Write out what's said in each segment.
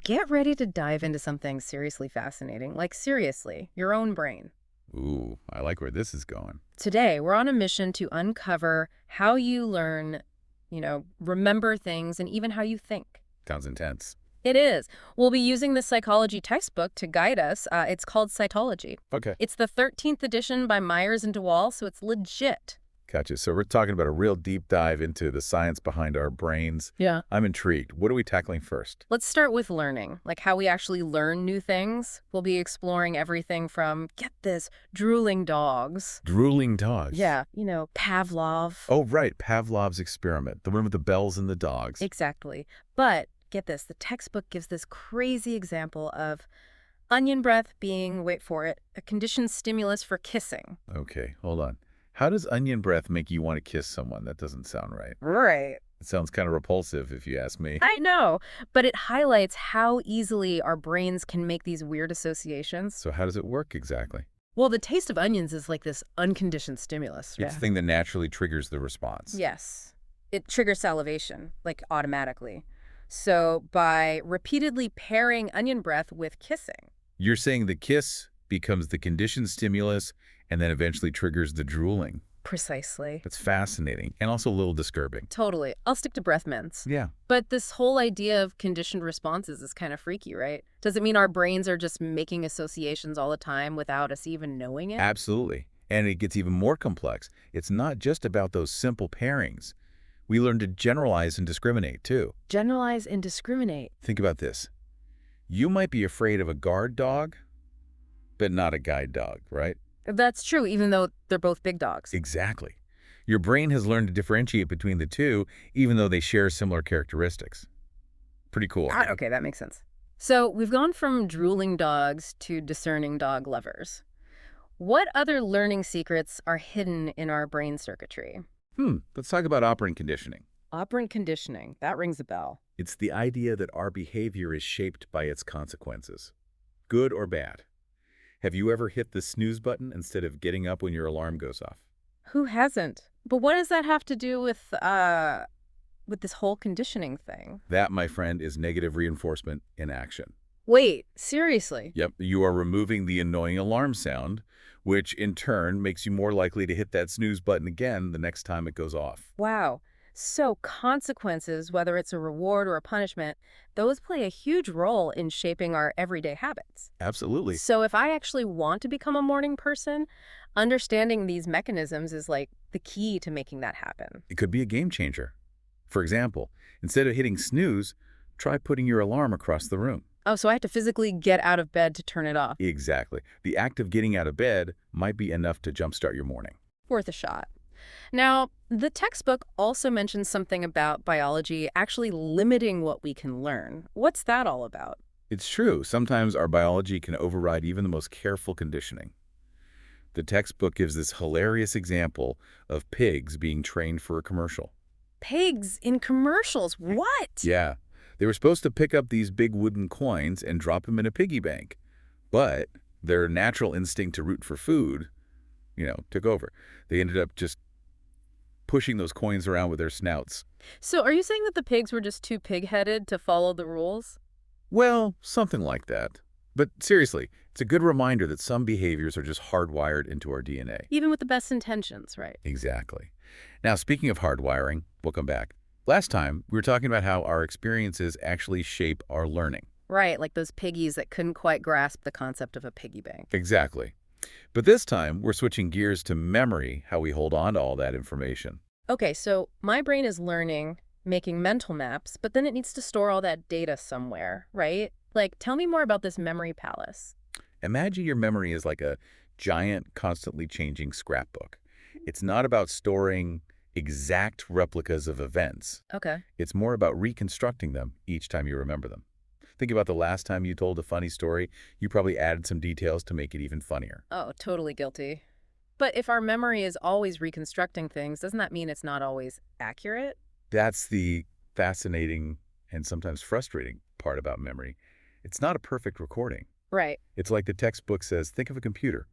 Get ready to dive into something seriously fascinating, like seriously, your own brain. Ooh, I like where this is going. Today, we're on a mission to uncover how you learn, remember things, and even how you think. Sounds intense. It is. We'll be using the psychology textbook to guide us. It's called Cytology. Okay. It's the 13th edition by Myers and DeWall, so it's legit. Gotcha. So we're talking about a real deep dive into the science behind our brains. Yeah. I'm intrigued. What are we tackling first? Let's start with learning, like how we actually learn new things. We'll be exploring everything from, get this, drooling dogs. Drooling dogs. Yeah, Pavlov. Oh, right. Pavlov's experiment. The one with the bells and the dogs. Exactly. But get this, the textbook gives this crazy example of onion breath being, wait for it, a conditioned stimulus for kissing. Okay, hold on. How does onion breath make you want to kiss someone? That doesn't sound right. Right. It sounds kind of repulsive if you ask me. I know, but it highlights how easily our brains can make these weird associations. So how does it work exactly? Well, the taste of onions is like this unconditioned stimulus. It's the thing that naturally triggers the response. Yes. It triggers salivation, like automatically. So by repeatedly pairing onion breath with kissing. You're saying the kiss becomes the conditioned stimulus and then eventually triggers the drooling. Precisely. That's fascinating and also a little disturbing. Totally. I'll stick to breath mints. Yeah. But this whole idea of conditioned responses is kind of freaky, right? Does it mean our brains are just making associations all the time without us even knowing it? Absolutely. And it gets even more complex. It's not just about those simple pairings. We learn to generalize and discriminate, too. Generalize and discriminate. Think about this. You might be afraid of a guard dog, but not a guide dog, right? That's true, even though they're both big dogs. Exactly. Your brain has learned to differentiate between the two, even though they share similar characteristics. Pretty cool. Okay, that makes sense. So we've gone from drooling dogs to discerning dog lovers. What other learning secrets are hidden in our brain circuitry? Let's talk about operant conditioning. Operant conditioning. That rings a bell. It's the idea that our behavior is shaped by its consequences, good or bad. Have you ever hit the snooze button instead of getting up when your alarm goes off? Who hasn't? But what does that have to do with this whole conditioning thing? That, my friend, is negative reinforcement in action. Wait, seriously? Yep, you are removing the annoying alarm sound, which in turn makes you more likely to hit that snooze button again the next time it goes off. Wow. So consequences, whether it's a reward or a punishment, those play a huge role in shaping our everyday habits. Absolutely. So if I actually want to become a morning person, understanding these mechanisms is like the key to making that happen. It could be a game changer. For example, instead of hitting snooze, try putting your alarm across the room. Oh, so I have to physically get out of bed to turn it off. Exactly. The act of getting out of bed might be enough to jumpstart your morning. Worth a shot. Now, the textbook also mentions something about biology actually limiting what we can learn. What's that all about? It's true. Sometimes our biology can override even the most careful conditioning. The textbook gives this hilarious example of pigs being trained for a commercial. Pigs in commercials? What? Yeah. They were supposed to pick up these big wooden coins and drop them in a piggy bank. But their natural instinct to root for food, took over. They ended up just pushing those coins around with their snouts. So are you saying that the pigs were just too pig-headed to follow the rules? Well, something like that. But seriously, it's a good reminder that some behaviors are just hardwired into our DNA. Even with the best intentions, right? Exactly. Now, speaking of hardwiring, welcome back. Last time, we were talking about how our experiences actually shape our learning. Right, like those piggies that couldn't quite grasp the concept of a piggy bank. Exactly. But this time, we're switching gears to memory, how we hold on to all that information. Okay, so my brain is learning, making mental maps, but then it needs to store all that data somewhere, right? Like, tell me more about this memory palace. Imagine your memory is like a giant, constantly changing scrapbook. It's not about storing exact replicas of events. Okay. It's more about reconstructing them each time you remember them. Think about the last time you told a funny story. You probably added some details to make it even funnier. Oh, totally guilty. But if our memory is always reconstructing things, doesn't that mean it's not always accurate? That's the fascinating and sometimes frustrating part about memory. It's not a perfect recording. Right. It's like the textbook says, think of a computer.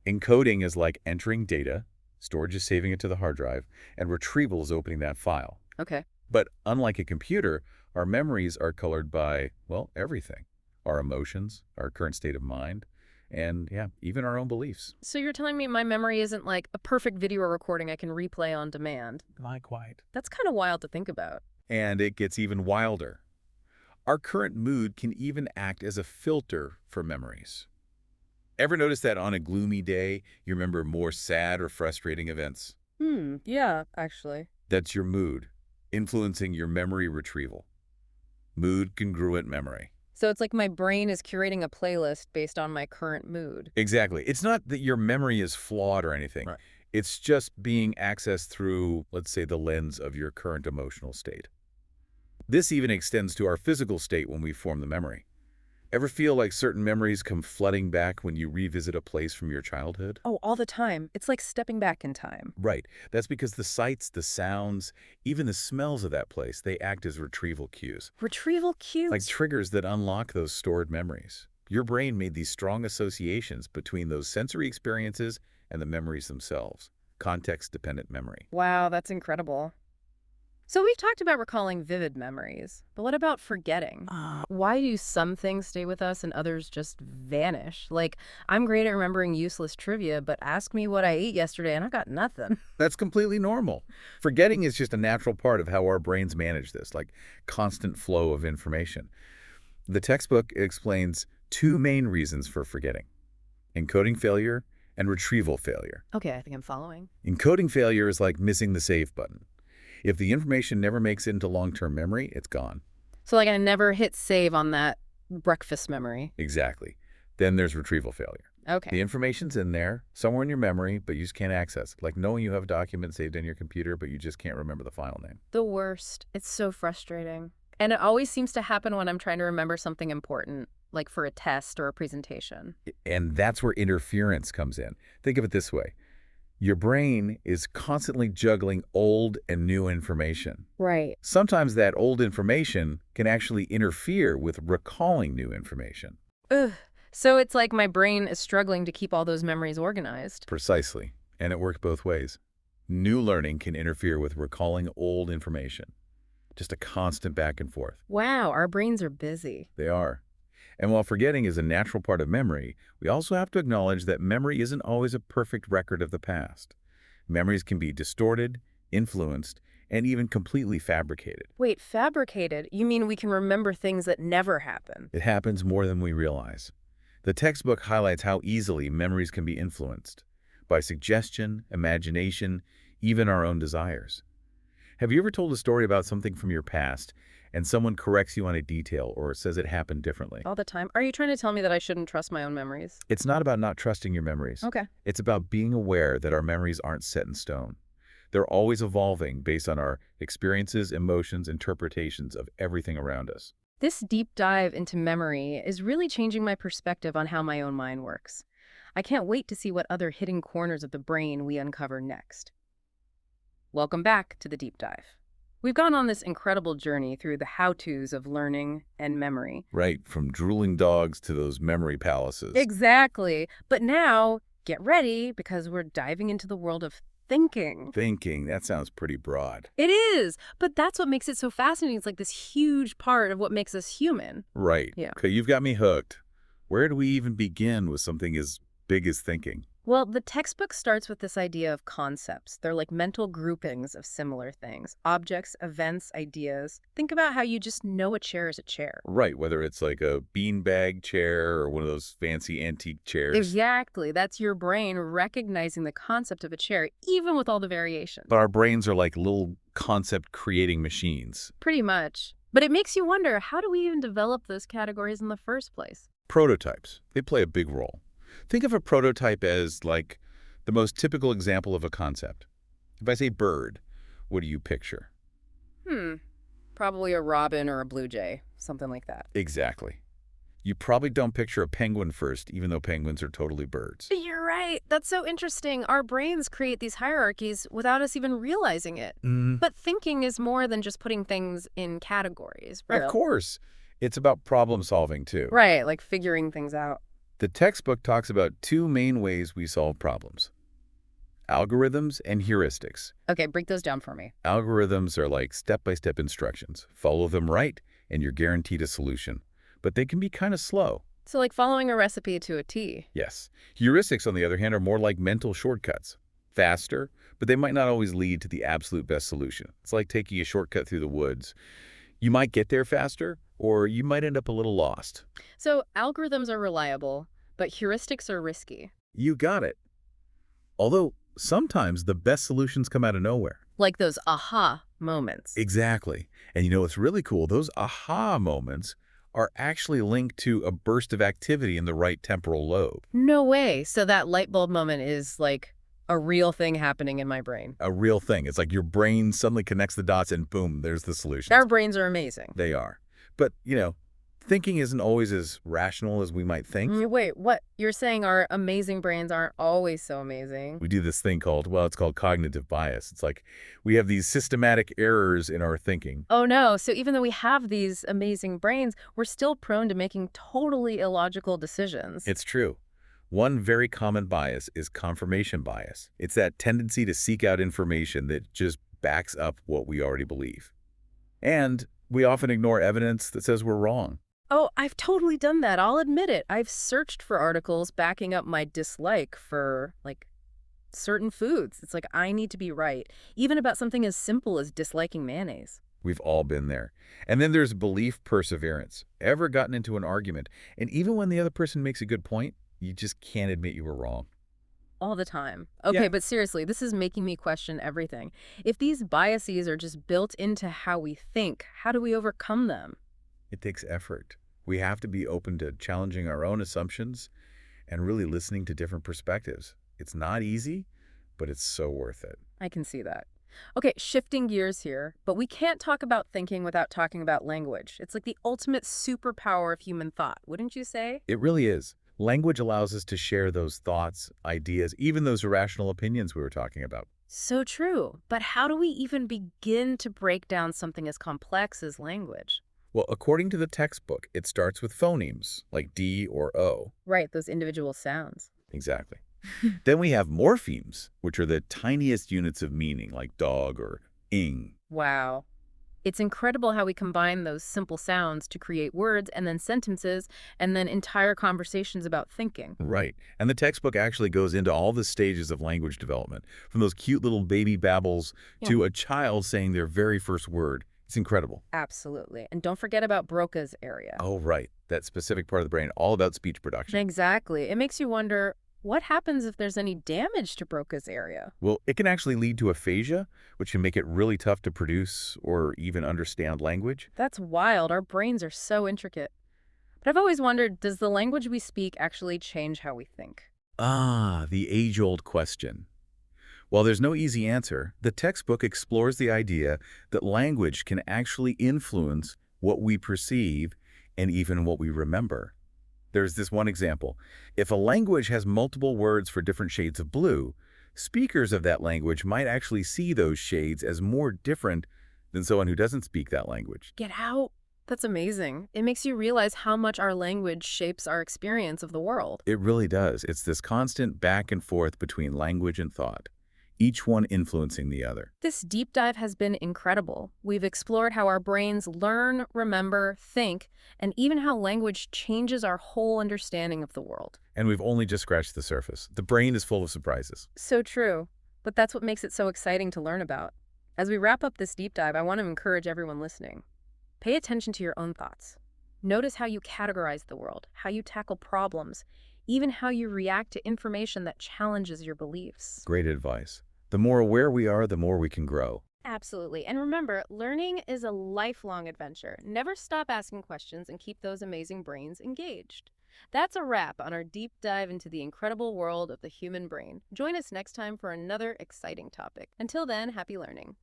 Encoding is like entering data, storage is saving it to the hard drive, and retrieval is opening that file. Okay. But unlike a computer, Our memories are colored by, well, everything. Our emotions, our current state of mind, and, yeah, even our own beliefs. So you're telling me my memory isn't like a perfect video recording I can replay on demand? Not quite. That's kind of wild to think about. And it gets even wilder. Our current mood can even act as a filter for memories. Ever notice that on a gloomy day, you remember more sad or frustrating events? Yeah, actually. That's your mood, influencing your memory retrieval. Mood congruent memory. So it's like my brain is curating a playlist based on my current mood. Exactly. It's not that your memory is flawed or anything. Right. It's just being accessed through, let's say, the lens of your current emotional state. This even extends to our physical state when we form the memory. Ever feel like certain memories come flooding back when you revisit a place from your childhood? Oh, all the time. It's like stepping back in time. Right. That's because the sights, the sounds, even the smells of that place, they act as retrieval cues. Retrieval cues? Like triggers that unlock those stored memories. Your brain made these strong associations between those sensory experiences and the memories themselves. Context-dependent memory. Wow, that's incredible. So we've talked about recalling vivid memories, but what about forgetting? Why do some things stay with us and others just vanish? Like, I'm great at remembering useless trivia, but ask me what I ate yesterday and I got nothing. That's completely normal. Forgetting is just a natural part of how our brains manage this, like constant flow of information. The textbook explains two main reasons for forgetting: encoding failure and retrieval failure. Okay, I think I'm following. Encoding failure is like missing the save button. If the information never makes it into long-term memory, it's gone. So like I never hit save on that breakfast memory. Exactly. Then there's retrieval failure. Okay. The information's in there, somewhere in your memory, but you just can't access it. Like knowing you have a document saved in your computer, but you just can't remember the file name. The worst. It's so frustrating. And it always seems to happen when I'm trying to remember something important, like for a test or a presentation. And that's where interference comes in. Think of it this way. Your brain is constantly juggling old and new information. Right. Sometimes that old information can actually interfere with recalling new information. Ugh. So it's like my brain is struggling to keep all those memories organized. Precisely. And it works both ways. New learning can interfere with recalling old information. Just a constant back and forth. Wow, our brains are busy. They are. And while forgetting is a natural part of memory, we also have to acknowledge that memory isn't always a perfect record of the past. Memories can be distorted, influenced, and even completely fabricated. Wait, fabricated? You mean we can remember things that never happen? It happens more than we realize. The textbook highlights how easily memories can be influenced by suggestion, imagination, even our own desires. Have you ever told a story about something from your past and someone corrects you on a detail or says it happened differently? All the time. Are you trying to tell me that I shouldn't trust my own memories? It's not about not trusting your memories. Okay. It's about being aware that our memories aren't set in stone. They're always evolving based on our experiences, emotions, interpretations of everything around us. This deep dive into memory is really changing my perspective on how my own mind works. I can't wait to see what other hidden corners of the brain we uncover next. Welcome back to the deep dive. We've gone on this incredible journey through the how-tos of learning and memory. Right, from drooling dogs to those memory palaces. Exactly. But now, get ready, because we're diving into the world of thinking. Thinking, that sounds pretty broad. It is, but that's what makes it so fascinating. It's like this huge part of what makes us human. Right. Yeah. Okay, you've got me hooked. Where do we even begin with something as big as thinking? Well, the textbook starts with this idea of concepts. They're like mental groupings of similar things. Objects, events, ideas. Think about how you just know a chair is a chair. Right, whether it's like a beanbag chair or one of those fancy antique chairs. Exactly. That's your brain recognizing the concept of a chair, even with all the variations. But our brains are like little concept-creating machines. Pretty much. But it makes you wonder, how do we even develop those categories in the first place? Prototypes, they play a big role. Think of a prototype as like the most typical example of a concept. If I say bird, what do you picture? Probably a robin or a blue jay, something like that. Exactly. You probably don't picture a penguin first, even though penguins are totally birds. You're right. That's so interesting. Our brains create these hierarchies without us even realizing it. But thinking is more than just putting things in categories. Of course. It's about problem solving, too. Right, like figuring things out. The textbook talks about two main ways we solve problems: algorithms and heuristics. Okay, break those down for me. Algorithms are like step-by-step instructions. Follow them right, and you're guaranteed a solution. But they can be kind of slow. So like following a recipe to a T. Yes. Heuristics, on the other hand, are more like mental shortcuts. Faster, but they might not always lead to the absolute best solution. It's like taking a shortcut through the woods. You might get there faster, or you might end up a little lost. So algorithms are reliable, but heuristics are risky. You got it. Although, sometimes the best solutions come out of nowhere. Like those aha moments. Exactly. And you know what's really cool? Those aha moments are actually linked to a burst of activity in the right temporal lobe. No way. So that light bulb moment is like a real thing happening in my brain. A real thing. It's like your brain suddenly connects the dots and boom, there's the solution. Our brains are amazing. They are. But, thinking isn't always as rational as we might think. Wait, what? You're saying our amazing brains aren't always so amazing? We do this thing it's called cognitive bias. It's like we have these systematic errors in our thinking. Oh no, so even though we have these amazing brains, we're still prone to making totally illogical decisions. It's true. One very common bias is confirmation bias. It's that tendency to seek out information that just backs up what we already believe. And we often ignore evidence that says we're wrong. Oh, I've totally done that. I'll admit it. I've searched for articles backing up my dislike for, like, certain foods. It's like I need to be right, even about something as simple as disliking mayonnaise. We've all been there. And then there's belief perseverance. Ever gotten into an argument, and even when the other person makes a good point, you just can't admit you were wrong. All the time. Okay, Yeah. but seriously, this is making me question everything. If these biases are just built into how we think, how do we overcome them? It takes effort. We have to be open to challenging our own assumptions and really listening to different perspectives. It's not easy, but it's so worth it. I can see that. Okay, shifting gears here, but we can't talk about thinking without talking about language. It's like the ultimate superpower of human thought, wouldn't you say? It really is. Language allows us to share those thoughts, ideas, even those irrational opinions we were talking about. So true. But how do we even begin to break down something as complex as language? Well, according to the textbook, it starts with phonemes, like D or O. Right, those individual sounds. Exactly. Then we have morphemes, which are the tiniest units of meaning, like dog or ing. Wow. It's incredible how we combine those simple sounds to create words and then sentences and then entire conversations about thinking. Right. And the textbook actually goes into all the stages of language development, from those cute little baby babbles to a child saying their very first word. It's incredible. Absolutely. And don't forget about Broca's area. Oh, right. That specific part of the brain, all about speech production. Exactly. It makes you wonder, what happens if there's any damage to Broca's area? Well, it can actually lead to aphasia, which can make it really tough to produce or even understand language. That's wild. Our brains are so intricate. But I've always wondered, does the language we speak actually change how we think? Ah, the age-old question. While there's no easy answer, the textbook explores the idea that language can actually influence what we perceive and even what we remember. There's this one example. If a language has multiple words for different shades of blue, speakers of that language might actually see those shades as more different than someone who doesn't speak that language. Get out. That's amazing. It makes you realize how much our language shapes our experience of the world. It really does. It's this constant back and forth between language and thought, each one influencing the other. This deep dive has been incredible. We've explored how our brains learn, remember, think, and even how language changes our whole understanding of the world. And we've only just scratched the surface. The brain is full of surprises. So true. But that's what makes it so exciting to learn about. As we wrap up this deep dive, I want to encourage everyone listening. Pay attention to your own thoughts. Notice how you categorize the world, how you tackle problems, even how you react to information that challenges your beliefs. Great advice. The more aware we are, the more we can grow. Absolutely. And remember, learning is a lifelong adventure. Never stop asking questions and keep those amazing brains engaged. That's a wrap on our deep dive into the incredible world of the human brain. Join us next time for another exciting topic. Until then, happy learning.